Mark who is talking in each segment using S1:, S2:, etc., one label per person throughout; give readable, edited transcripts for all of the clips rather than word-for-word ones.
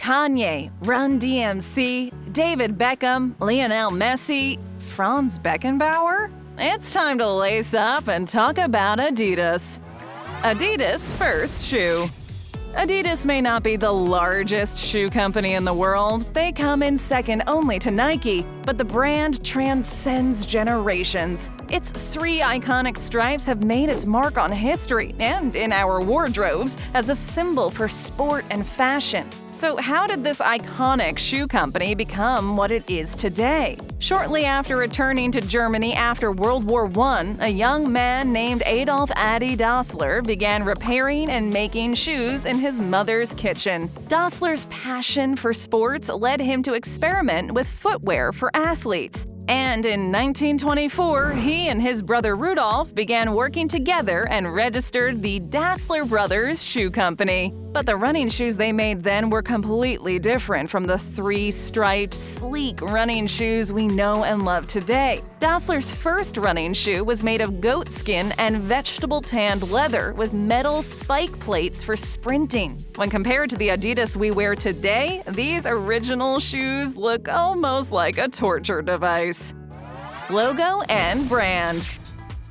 S1: Kanye, Run DMC, David Beckham, Lionel Messi, Franz Beckenbauer? It's time to lace up and talk about Adidas. Adidas' first shoe. Adidas may not be the largest shoe company in the world. They come in second only to Nike, but the brand transcends generations. Its three iconic stripes have made its mark on history and in our wardrobes as a symbol for sport and fashion. So how did this iconic shoe company become what it is today? Shortly after returning to Germany after World War I, a young man named Adolf Adi Dassler began repairing and making shoes in his mother's kitchen. Dassler's passion for sports led him to experiment with footwear for athletes. And in 1924, he and his brother Rudolf began working together and registered the Dassler Brothers Shoe Company. But the running shoes they made then were completely different from the three-striped, sleek running shoes we know and love today. Dassler's first running shoe was made of goat skin and vegetable-tanned leather with metal spike plates for sprinting. When compared to the Adidas we wear today, these original shoes look almost like a torture device. Logo and brand.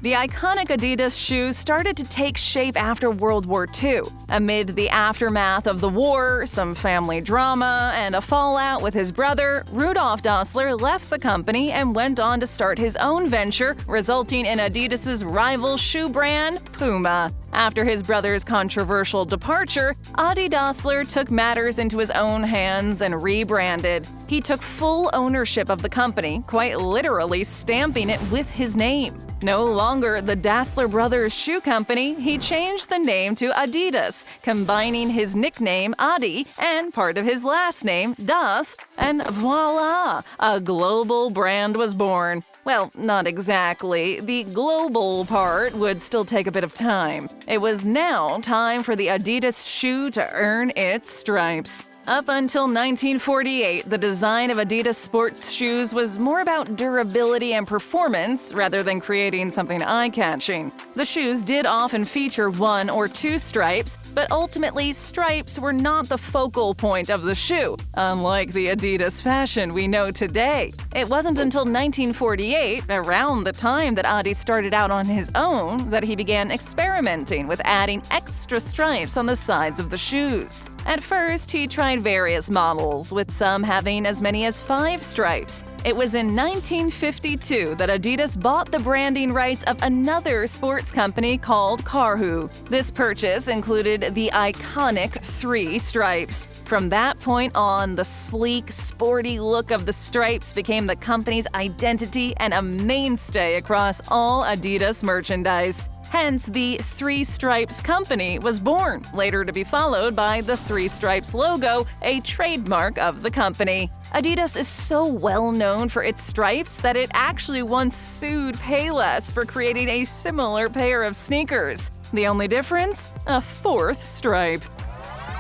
S1: The iconic Adidas shoes started to take shape after World War II. Amid the aftermath of the war, some family drama, and a fallout with his brother, Rudolf Dassler left the company and went on to start his own venture, resulting in Adidas's rival shoe brand, Puma. After his brother's controversial departure, Adi Dassler took matters into his own hands and rebranded. He took full ownership of the company, quite literally stamping it with his name. No longer the Dassler Brothers Shoe Company, he changed the name to Adidas, combining his nickname Adi and part of his last name, Das, and voila! A global brand was born. Well, not exactly. The global part would still take a bit of time. It was now time for the Adidas shoe to earn its stripes. Up until 1948, the design of Adidas sports shoes was more about durability and performance rather than creating something eye-catching. The shoes did often feature one or two stripes, but ultimately stripes were not the focal point of the shoe, unlike the Adidas fashion we know today. It wasn't until 1948, around the time that Adi started out on his own, that he began experimenting with adding extra stripes on the sides of the shoes. At first, he tried various models, with some having as many as 5 stripes. It was in 1952 that Adidas bought the branding rights of another sports company called Karhu. This purchase included the iconic 3 stripes. From that point on, the sleek, sporty look of the stripes became the company's identity and a mainstay across all Adidas merchandise. Hence, the Three Stripes Company was born, later to be followed by the Three Stripes logo, a trademark of the company. Adidas is so well known for its stripes that it actually once sued Payless for creating a similar pair of sneakers. The only difference? A 4th stripe.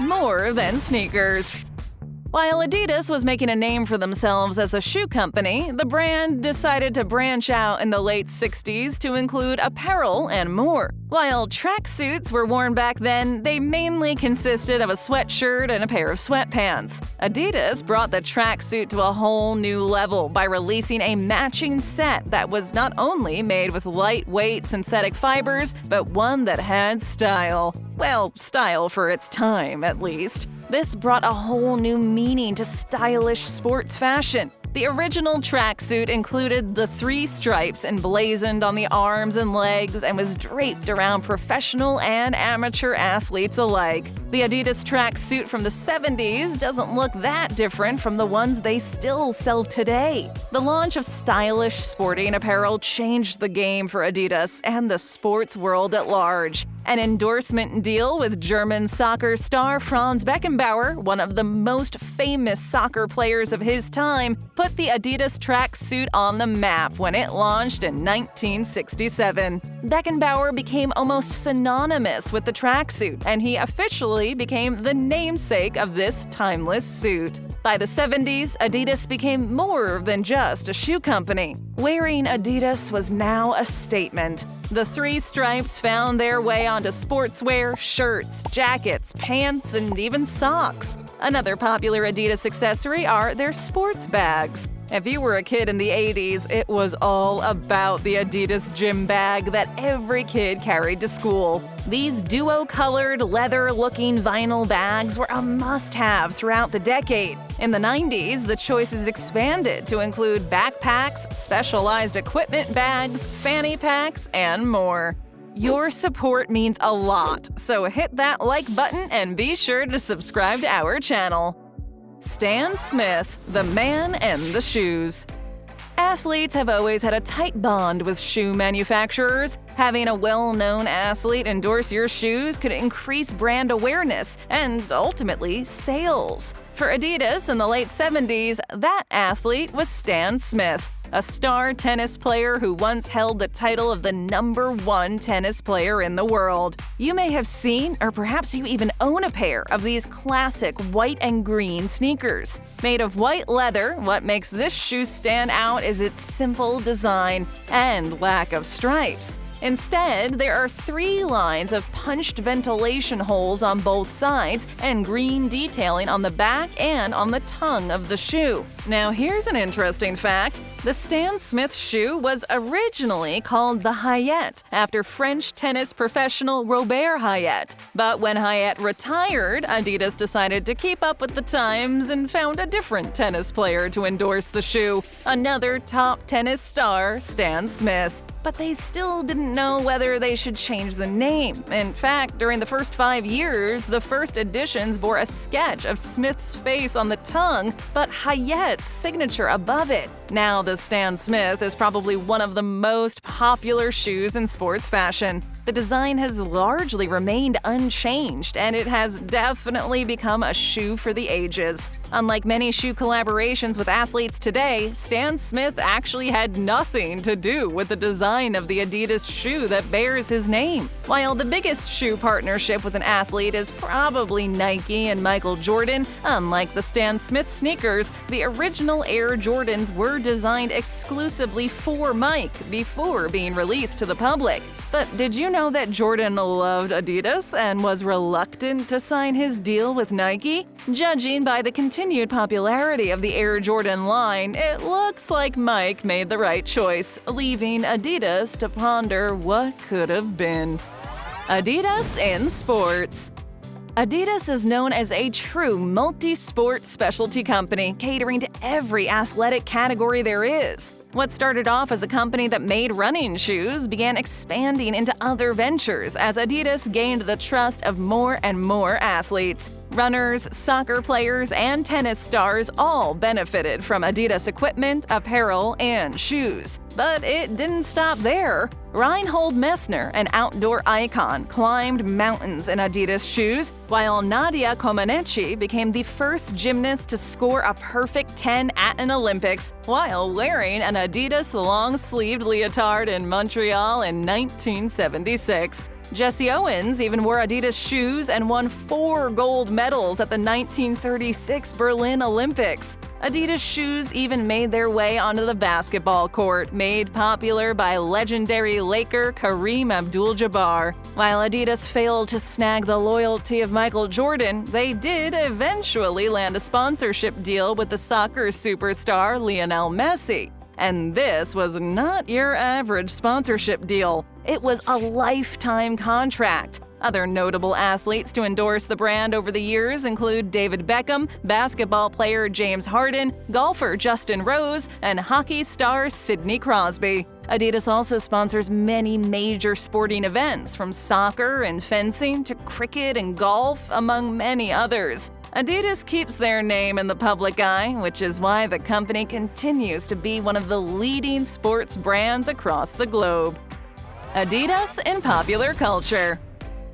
S1: More than sneakers. While Adidas was making a name for themselves as a shoe company, the brand decided to branch out in the late 60s to include apparel and more. While tracksuits were worn back then, they mainly consisted of a sweatshirt and a pair of sweatpants. Adidas brought the tracksuit to a whole new level by releasing a matching set that was not only made with lightweight synthetic fibers, but one that had style. Well, style for its time, at least. This brought a whole new meaning to stylish sports fashion. The original tracksuit included the 3 stripes emblazoned on the arms and legs and was draped around professional and amateur athletes alike. The Adidas tracksuit from the 70s doesn't look that different from the ones they still sell today. The launch of stylish sporting apparel changed the game for Adidas and the sports world at large. An endorsement deal with German soccer star Franz Beckenbauer, one of the most famous soccer players of his time, put the Adidas tracksuit on the map when it launched in 1967. Beckenbauer became almost synonymous with the tracksuit, and he officially became the namesake of this timeless suit. By the 70s, Adidas became more than just a shoe company. Wearing Adidas was now a statement. The three stripes found their way onto sportswear, shirts, jackets, pants, and even socks. Another popular Adidas accessory are their sports bags. If you were a kid in the 80s, it was all about the Adidas gym bag that every kid carried to school. These duo-colored, leather-looking vinyl bags were a must-have throughout the decade. In the 90s, the choices expanded to include backpacks, specialized equipment bags, fanny packs, and more. Your support means a lot, so hit that like button and be sure to subscribe to our channel. Stan Smith, the man and the shoes. Athletes have always had a tight bond with shoe manufacturers. Having a well-known athlete endorse your shoes could increase brand awareness and, ultimately, sales. For Adidas in the late 70s, that athlete was Stan Smith, a star tennis player who once held the title of the #1 tennis player in the world. You may have seen, or perhaps you even own a pair of these classic white and green sneakers. Made of white leather, what makes this shoe stand out is its simple design and lack of stripes. Instead, there are 3 lines of punched ventilation holes on both sides and green detailing on the back and on the tongue of the shoe. Now here's an interesting fact. The Stan Smith shoe was originally called the Hayet, after French tennis professional Robert Hayet. But when Hayet retired, Adidas decided to keep up with the times and found a different tennis player to endorse the shoe, another top tennis star, Stan Smith. But they still didn't know whether they should change the name. In fact, during the first 5 years, the first editions bore a sketch of Smith's face on the tongue, but Hayet's signature above it. Now, the Stan Smith is probably one of the most popular shoes in sports fashion. The design has largely remained unchanged, and it has definitely become a shoe for the ages. Unlike many shoe collaborations with athletes today, Stan Smith actually had nothing to do with the design of the Adidas shoe that bears his name. While the biggest shoe partnership with an athlete is probably Nike and Michael Jordan, unlike the Stan Smith sneakers, the original Air Jordans were designed exclusively for Mike before being released to the public. But did you know that Jordan loved Adidas and was reluctant to sign his deal with Nike? Judging by the continued popularity of the Air Jordan line, it looks like Mike made the right choice, leaving Adidas to ponder what could have been. Adidas in sports. Adidas is known as a true multi-sport specialty company, catering to every athletic category there is. What started off as a company that made running shoes began expanding into other ventures as Adidas gained the trust of more and more athletes. Runners, soccer players, and tennis stars all benefited from Adidas equipment, apparel, and shoes. But it didn't stop there. Reinhold Messner, an outdoor icon, climbed mountains in Adidas shoes, while Nadia Comaneci became the first gymnast to score a perfect 10 at an Olympics while wearing an Adidas long-sleeved leotard in Montreal in 1976. Jesse Owens even wore Adidas shoes and won 4 gold medals at the 1936 Berlin Olympics. Adidas shoes even made their way onto the basketball court, made popular by legendary Laker Kareem Abdul-Jabbar. While Adidas failed to snag the loyalty of Michael Jordan, they did eventually land a sponsorship deal with the soccer superstar Lionel Messi. And this was not your average sponsorship deal. It was a lifetime contract. Other notable athletes to endorse the brand over the years include David Beckham, basketball player James Harden, golfer Justin Rose, and hockey star Sidney Crosby. Adidas also sponsors many major sporting events, from soccer and fencing to cricket and golf, among many others. Adidas keeps their name in the public eye, which is why the company continues to be one of the leading sports brands across the globe. Adidas in popular culture.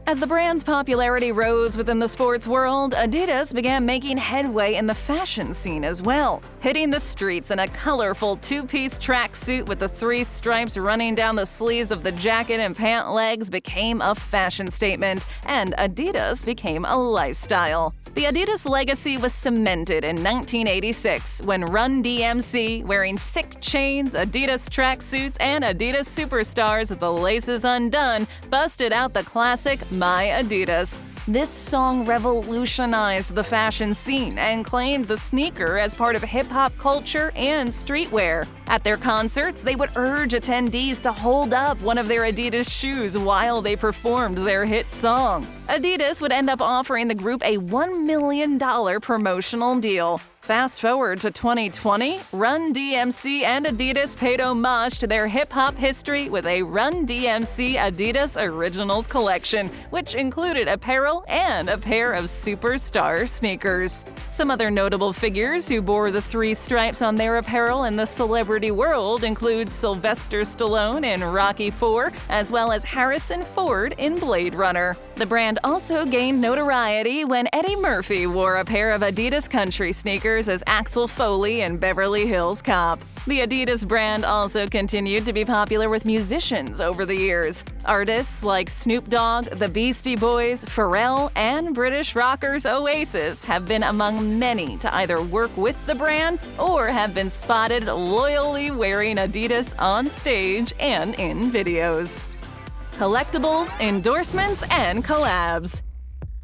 S1: As the brand's popularity rose within the sports world, Adidas began making headway in the fashion scene as well, hitting the streets in a colorful two-piece tracksuit with the 3 stripes running down the sleeves of the jacket and pant legs became a fashion statement, and Adidas became a lifestyle. The Adidas legacy was cemented in 1986 when Run DMC, wearing thick chains, Adidas tracksuits, and Adidas superstars with the laces undone, busted out the classic My Adidas. This song revolutionized the fashion scene and claimed the sneaker as part of hip-hop culture and streetwear. At their concerts, they would urge attendees to hold up one of their Adidas shoes while they performed their hit song. Adidas would end up offering the group a $1 million promotional deal. Fast forward to 2020, Run DMC and Adidas paid homage to their hip-hop history with a Run DMC Adidas Originals collection, which included apparel and a pair of superstar sneakers. Some other notable figures who bore the 3 stripes on their apparel in the celebrity world include Sylvester Stallone in Rocky IV, as well as Harrison Ford in Blade Runner. The brand also gained notoriety when Eddie Murphy wore a pair of Adidas country sneakers as Axel Foley in Beverly Hills Cop. The Adidas brand also continued to be popular with musicians over the years. Artists like Snoop Dogg, the Beastie Boys, Pharrell, and British rockers Oasis have been among many to either work with the brand or have been spotted loyally wearing Adidas on stage and in videos. Collectibles, endorsements, and collabs.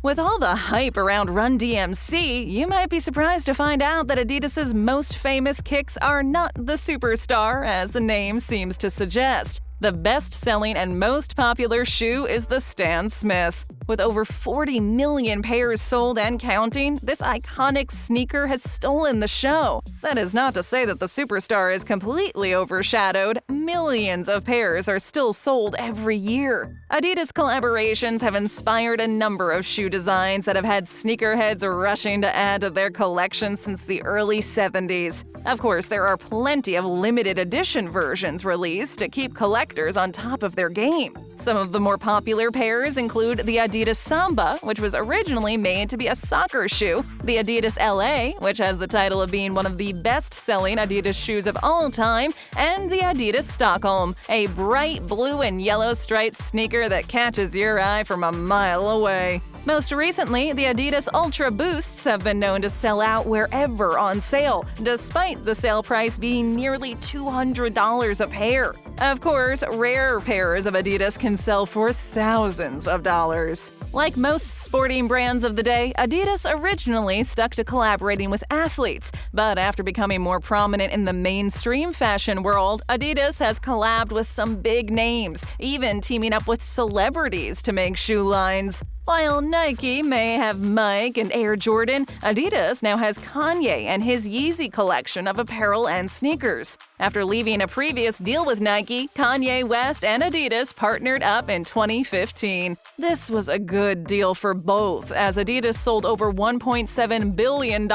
S1: With all the hype around Run DMC, you might be surprised to find out that Adidas's most famous kicks are not the superstar, as the name seems to suggest. The best-selling and most popular shoe is the Stan Smith. With over 40 million pairs sold and counting, this iconic sneaker has stolen the show. That is not to say that the superstar is completely overshadowed. Millions of pairs are still sold every year. Adidas collaborations have inspired a number of shoe designs that have had sneakerheads rushing to add to their collection since the early 70s. Of course, there are plenty of limited edition versions released to keep collectors on top of their game. Some of the more popular pairs include the Adidas Samba, which was originally made to be a soccer shoe, the Adidas LA, which has the title of being one of the best-selling Adidas shoes of all time, and the Adidas Stockholm, a bright blue and yellow striped sneaker that catches your eye from a mile away. Most recently, the Adidas Ultra Boosts have been known to sell out wherever on sale, despite the sale price being nearly $200 a pair. Of course, rare pairs of Adidas can sell for thousands of dollars. Like most sporting brands of the day, Adidas originally stuck to collaborating with athletes, but after becoming more prominent in the mainstream fashion world, Adidas has collabed with some big names, even teaming up with celebrities to make shoe lines. While Nike may have Mike and Air Jordan, Adidas now has Kanye and his Yeezy collection of apparel and sneakers. After leaving a previous deal with Nike, Kanye West and Adidas partnered up in 2015. This was a good deal for both, as Adidas sold over $1.7 billion of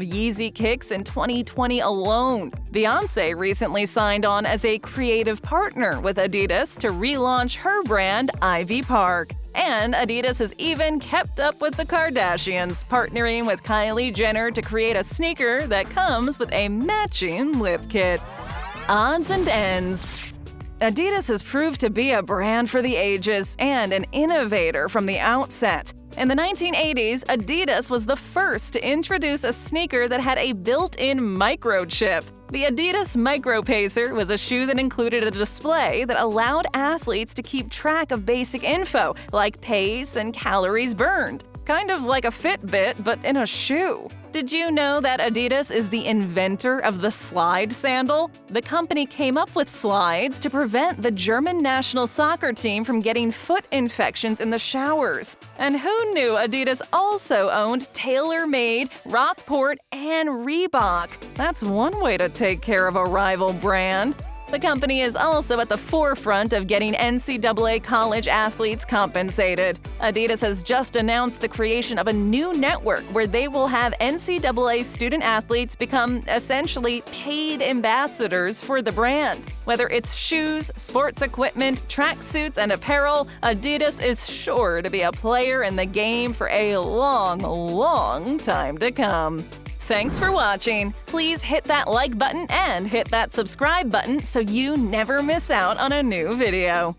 S1: Yeezy kicks in 2020 alone. Beyoncé recently signed on as a creative partner with Adidas to relaunch her brand Ivy Park. And Adidas has even kept up with the Kardashians, partnering with Kylie Jenner to create a sneaker that comes with a matching lip kit. Odds and ends. Adidas has proved to be a brand for the ages and an innovator from the outset. In the 1980s, Adidas was the first to introduce a sneaker that had a built-in microchip. The Adidas Micro Pacer was a shoe that included a display that allowed athletes to keep track of basic info, like pace and calories burned. Kind of like a Fitbit, but in a shoe. Did you know that Adidas is the inventor of the slide sandal? The company came up with slides to prevent the German national soccer team from getting foot infections in the showers. And who knew Adidas also owned TaylorMade, Rockport, and Reebok? That's one way to take care of a rival brand. The company is also at the forefront of getting NCAA college athletes compensated. Adidas has just announced the creation of a new network where they will have NCAA student athletes become essentially paid ambassadors for the brand. Whether it's shoes, sports equipment, tracksuits, and apparel, Adidas is sure to be a player in the game for a long, long time to come. Thanks for watching. Please hit that like button and hit that subscribe button so you never miss out on a new video.